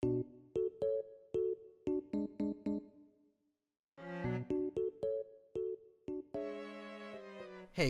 Hey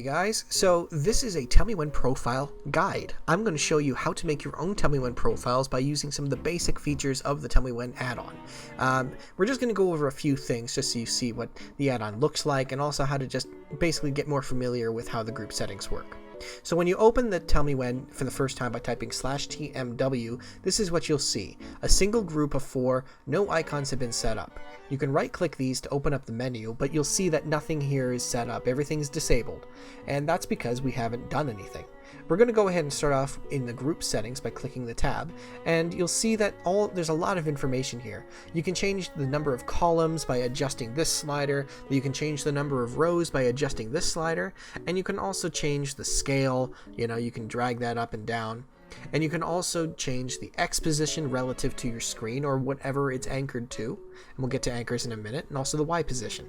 guys, so this is a Tell Me When profile guide. I'm going to show you how to make your own Tell Me When profiles by using some of the basic features of the Tell Me When add-on. We're just going to go over a few things just so you see what the add-on looks like and also how to just basically get more familiar with how the group settings work. So when you open the Tell Me When for the first time by typing /TMW, this is what you'll see. A single group of 4, no icons have been set up. You can right click these to open up the menu, but you'll see that nothing here is set up. Everything's disabled. And that's because we haven't done anything. We're going to go ahead and start off in the group settings by clicking the tab, and you'll see that there's a lot of information here. You can change the number of columns by adjusting this slider, you can change the number of rows by adjusting this slider, and you can also change the scale. You can drag that up and down. And you can also change the X position relative to your screen or whatever it's anchored to, and we'll get to anchors in a minute, and also the Y position.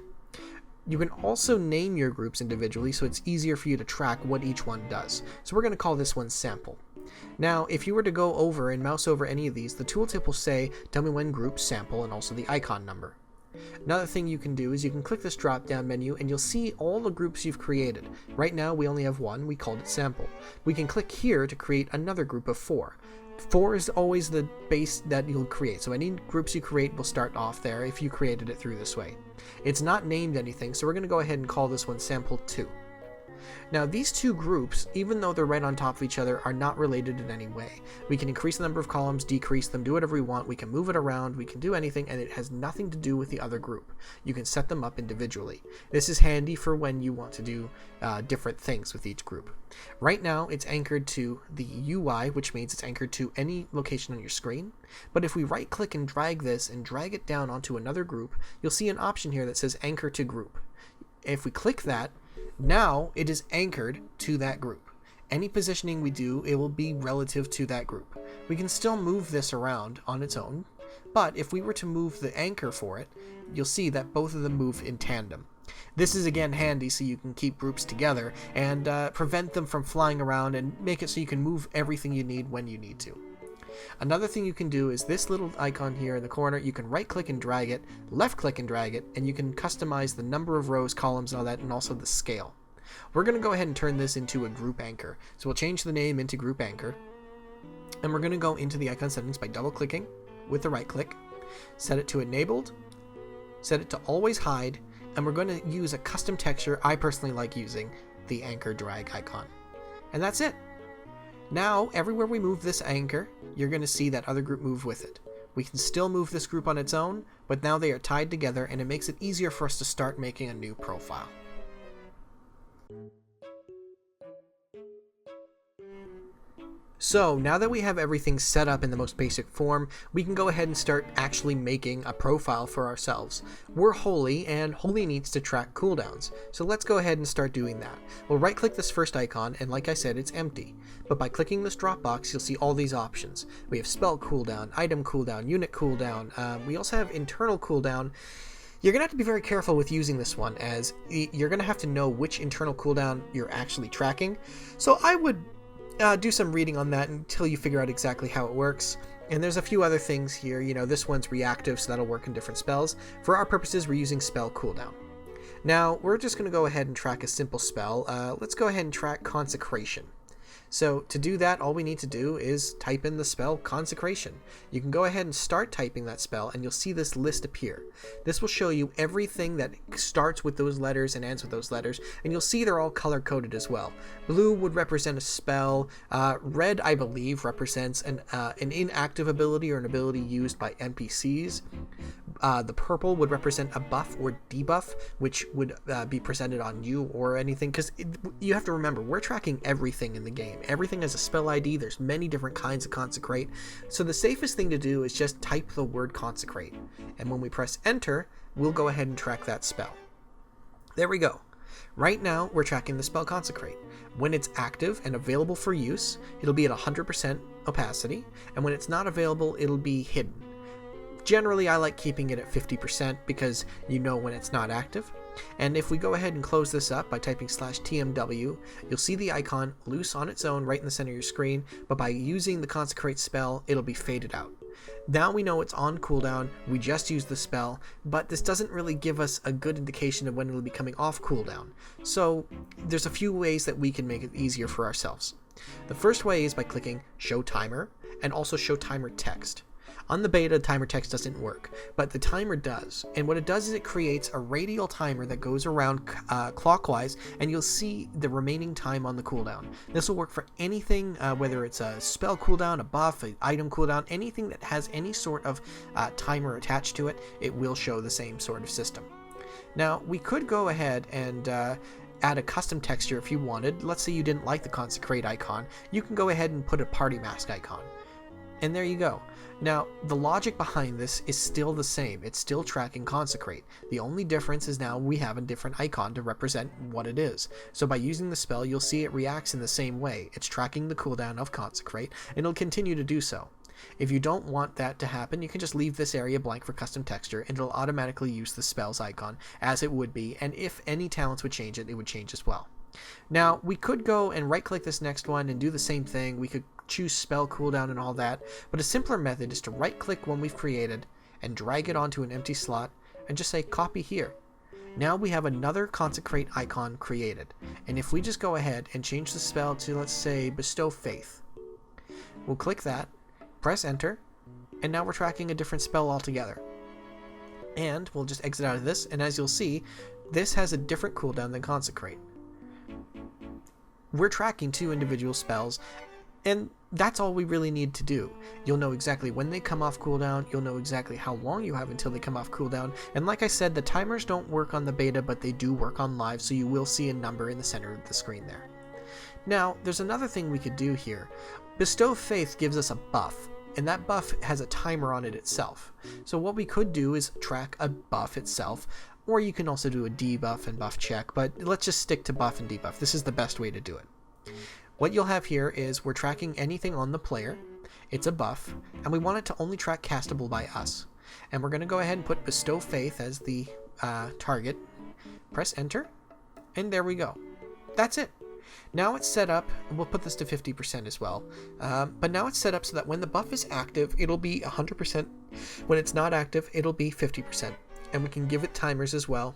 You can also name your groups individually so it's easier for you to track what each one does. So we're going to call this one sample. Now, if you were to go over and mouse over any of these, the tooltip will say Tell Me When group sample and also the icon number. Another thing you can do is you can click this drop down menu and you'll see all the groups you've created. Right now we only have one, we called it sample. We can click here to create another group of 4. 4 is always the base that you'll create, so any groups you create will start off there if you created it through this way. It's not named anything, so we're going to go ahead and call this one sample 2. Now these two groups, even though they're right on top of each other, are not related in any way. We can increase the number of columns, decrease them, do whatever we want, we can move it around, we can do anything, and it has nothing to do with the other group. You can set them up individually. This is handy for when you want to do different things with each group. Right now it's anchored to the UI, which means it's anchored to any location on your screen, but if we right click and drag this and drag it down onto another group, you'll see an option here that says anchor to group. If we click that, now it is anchored to that group. Any positioning we do, it will be relative to that group. We can still move this around on its own, but if we were to move the anchor for it, you'll see that both of them move in tandem. This is again handy so you can keep groups together and prevent them from flying around and make it so you can move everything you need when you need to. Another thing you can do is this little icon here in the corner, you can right click and drag it, left click and drag it, and you can customize the number of rows, columns, and all that, and also the scale. We're going to go ahead and turn this into a group anchor. So we'll change the name into group anchor, and we're going to go into the icon settings by double clicking with the right click, set it to enabled, set it to always hide, and we're going to use a custom texture. I personally like using the anchor drag icon. And that's it. Now, everywhere we move this anchor, you're going to see that other group move with it. We can still move this group on its own, but now they are tied together, and it makes it easier for us to start making a new profile. So now that we have everything set up in the most basic form, we can go ahead and start actually making a profile for ourselves. We're Holy, and Holy needs to track cooldowns. So let's go ahead and start doing that. We'll right click this first icon, and like I said, it's empty. But by clicking this drop box, you'll see all these options. We have spell cooldown, item cooldown, unit cooldown. We also have internal cooldown. You're going to have to be very careful with using this one, as you're going to have to know which internal cooldown you're actually tracking. So I would do some reading on that until you figure out exactly how it works. And there's a few other things here. This one's reactive, so that'll work in different spells. For our purposes, we're using spell cooldown. Now, we're just going to go ahead and track a simple spell. Let's go ahead and track Consecration. So to do that, all we need to do is type in the spell Consecration. You can go ahead and start typing that spell, and you'll see this list appear. This will show you everything that starts with those letters and ends with those letters, and you'll see they're all color-coded as well. Blue would represent a spell. Red, I believe, represents an inactive ability or an ability used by NPCs. The purple would represent a buff or debuff, which would be presented on you or anything, because you have to remember, we're tracking everything in the game. Everything has a spell ID. There's many different kinds of Consecrate. So the safest thing to do is just type the word Consecrate. And when we press enter, we'll go ahead and track that spell. There we go. Right now, we're tracking the spell Consecrate. When it's active and available for use, it'll be at 100% opacity. And when it's not available, it'll be hidden. Generally, I like keeping it at 50% because you know when it's not active. And if we go ahead and close this up by typing /TMW, you'll see the icon loose on its own right in the center of your screen, but by using the Consecrate spell, it'll be faded out. Now we know it's on cooldown, we just used the spell, but this doesn't really give us a good indication of when it'll be coming off cooldown. So there's a few ways that we can make it easier for ourselves. The first way is by clicking Show Timer and also Show Timer Text. On the beta, timer text doesn't work, but the timer does. And what it does is it creates a radial timer that goes around clockwise, and you'll see the remaining time on the cooldown. This will work for anything, whether it's a spell cooldown, a buff, an item cooldown, anything that has any sort of timer attached to it, it will show the same sort of system. Now, we could go ahead and add a custom texture if you wanted. Let's say you didn't like the Consecrate icon. You can go ahead and put a Party Mask icon. And there you go. Now, the logic behind this is still the same. It's still tracking Consecrate. The only difference is now we have a different icon to represent what it is. So by using the spell, you'll see it reacts in the same way. It's tracking the cooldown of Consecrate, and it'll continue to do so. If you don't want that to happen, you can just leave this area blank for custom texture, and it'll automatically use the spell's icon as it would be, and if any talents would change it, it would change as well. Now, we could go and right-click this next one and do the same thing. We could choose spell cooldown and all that, but a simpler method is to right-click one we've created and drag it onto an empty slot and just say copy here. Now we have another Consecrate icon created, and if we just go ahead and change the spell to, let's say, Bestow Faith, we'll click that, press enter, and now we're tracking a different spell altogether. And we'll just exit out of this, and as you'll see, this has a different cooldown than Consecrate. We're tracking two individual spells, and that's all we really need to do. You'll know exactly when they come off cooldown, you'll know exactly how long you have until they come off cooldown, and like I said, the timers don't work on the beta, but they do work on live, so you will see a number in the center of the screen there. Now, there's another thing we could do here. Bestow Faith gives us a buff, and that buff has a timer on it itself. So what we could do is track a buff itself, or you can also do a debuff and buff check, but let's just stick to buff and debuff. This is the best way to do it. What you'll have here is we're tracking anything on the player. It's a buff, and we want it to only track castable by us. And we're going to go ahead and put Bestow Faith as the target. Press enter, and there we go. That's it. Now it's set up, and we'll put this to 50% as well, but now it's set up so that when the buff is active, it'll be 100%. When it's not active, it'll be 50%. And we can give it timers as well.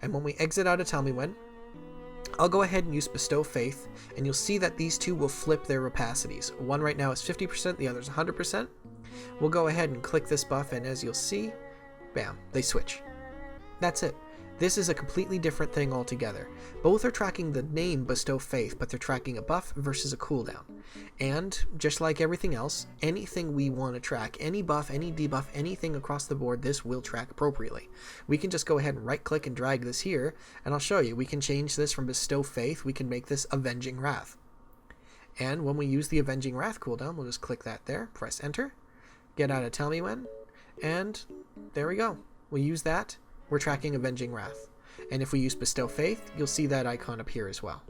And when we exit out of Tell Me When, I'll go ahead and use Bestow Faith, and you'll see that these two will flip their opacities. One right now is 50%, the other is 100%. We'll go ahead and click this buff, and as you'll see, bam, they switch. That's it. This is a completely different thing altogether. Both are tracking the name Bestow Faith, but they're tracking a buff versus a cooldown. And just like everything else, anything we want to track, any buff, any debuff, anything across the board, this will track appropriately. We can just go ahead and right click and drag this here, and I'll show you. We can change this from Bestow Faith, we can make this Avenging Wrath. And when we use the Avenging Wrath cooldown, we'll just click that there, press enter, get out of Tell Me When, and there we go. We use that. We're tracking Avenging Wrath. And if we use Bestow Faith, you'll see that icon appear as well.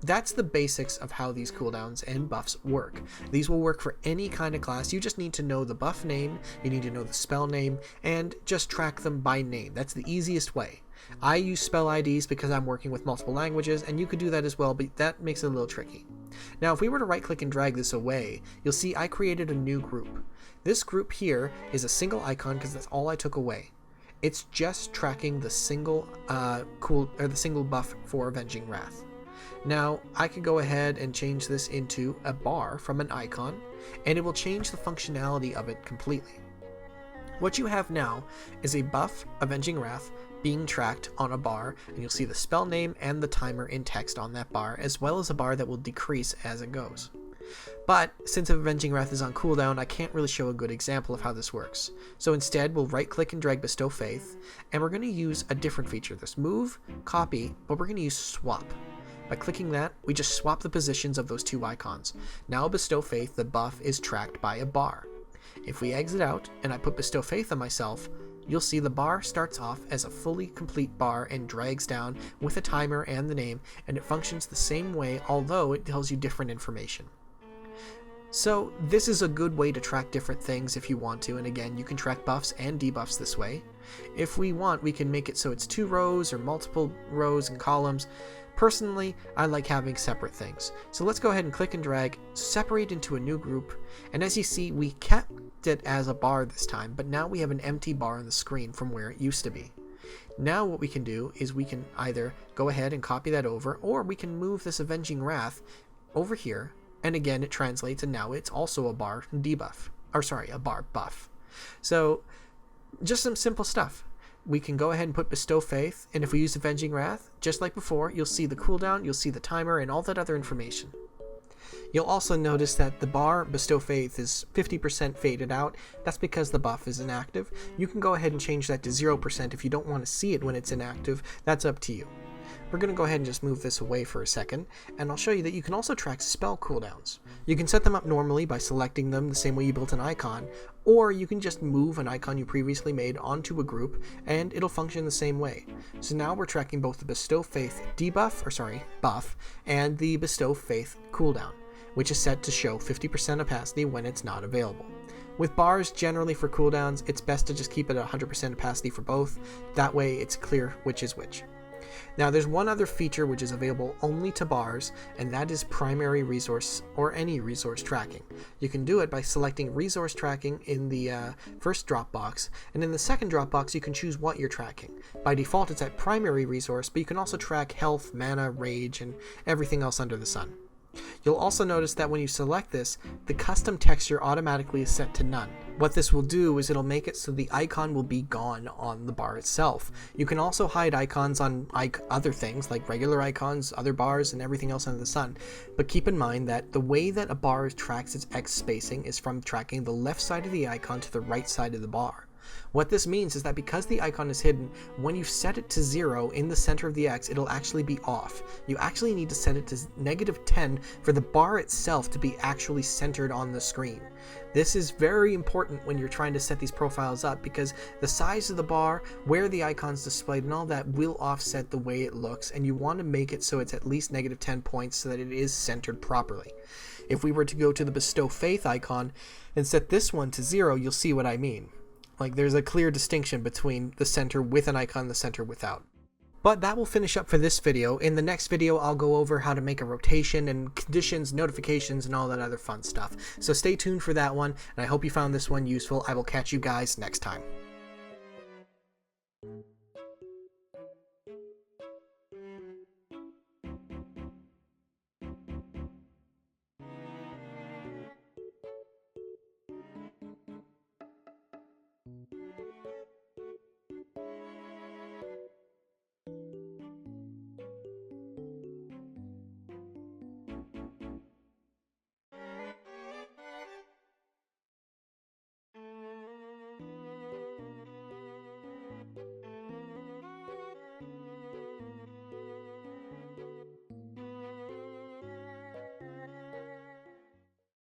That's the basics of how these cooldowns and buffs work. These will work for any kind of class. You just need to know the buff name, you need to know the spell name, and just track them by name. That's the easiest way. I use spell IDs because I'm working with multiple languages, and you could do that as well, but that makes it a little tricky. Now, if we were to right click and drag this away, you'll see I created a new group. This group here is a single icon because that's all I took away. It's just tracking the single the single buff for Avenging Wrath. Now, I could go ahead and change this into a bar from an icon, and it will change the functionality of it completely. What you have now is a buff, Avenging Wrath, being tracked on a bar, and you'll see the spell name and the timer in text on that bar, as well as a bar that will decrease as it goes. But since Avenging Wrath is on cooldown, I can't really show a good example of how this works. So instead, we'll right click and drag Bestow Faith, and we're going to use a different feature. This move, copy, but we're going to use swap. By clicking that, we just swap the positions of those two icons. Now Bestow Faith, the buff, is tracked by a bar. If we exit out, and I put Bestow Faith on myself, you'll see the bar starts off as a fully complete bar and drags down with a timer and the name, and it functions the same way, although it tells you different information. So this is a good way to track different things if you want to, and again, you can track buffs and debuffs this way. If we want, we can make it so it's 2 rows or multiple rows and columns, Personally, I like having separate things. So let's go ahead and click and drag, separate into a new group, and as you see, we kept it as a bar this time, but now we have an empty bar on the screen from where it used to be. Now what we can do is we can either go ahead and copy that over, or we can move this Avenging Wrath over here, and again it translates, and now it's also a bar debuff, or sorry, a bar buff. So just some simple stuff. We can go ahead and put Bestow Faith, and if we use Avenging Wrath, just like before, you'll see the cooldown, you'll see the timer, and all that other information. You'll also notice that the bar Bestow Faith is 50% faded out. That's because the buff is inactive. You can go ahead and change that to 0% if you don't want to see it when it's inactive. That's up to you. We're going to go ahead and just move this away for a second, and I'll show you that you can also track spell cooldowns. You can set them up normally by selecting them the same way you built an icon, or you can just move an icon you previously made onto a group, and it'll function the same way. So now we're tracking both the Bestow Faith buff, and the Bestow Faith cooldown, which is set to show 50% opacity when it's not available. With bars, generally for cooldowns, it's best to just keep it at 100% opacity for both. That way it's clear which is which. Now there's one other feature which is available only to bars, and that is primary resource or any resource tracking. You can do it by selecting resource tracking in the first drop box, and in the second drop box you can choose what you're tracking. By default it's at primary resource, but you can also track health, mana, rage, and everything else under the sun. You'll also notice that when you select this, the custom texture automatically is set to none. What this will do is it'll make it so the icon will be gone on the bar itself. You can also hide icons on other things like regular icons, other bars, and everything else under the sun. But keep in mind that the way that a bar tracks its X spacing is from tracking the left side of the icon to the right side of the bar. What this means is that because the icon is hidden, when you set it to 0 in the center of the X, it'll actually be off. You actually need to set it to -10 for the bar itself to be actually centered on the screen. This is very important when you're trying to set these profiles up, because the size of the bar, where the icon's displayed, and all that will offset the way it looks, and you want to make it so it's at least -10 points so that it is centered properly. If we were to go to the Bestow Faith icon and set this one to 0, you'll see what I mean. Like, there's a clear distinction between the center with an icon and the center without. But that will finish up for this video. In the next video, I'll go over how to make a rotation and conditions, notifications, and all that other fun stuff. So stay tuned for that one, and I hope you found this one useful. I will catch you guys next time.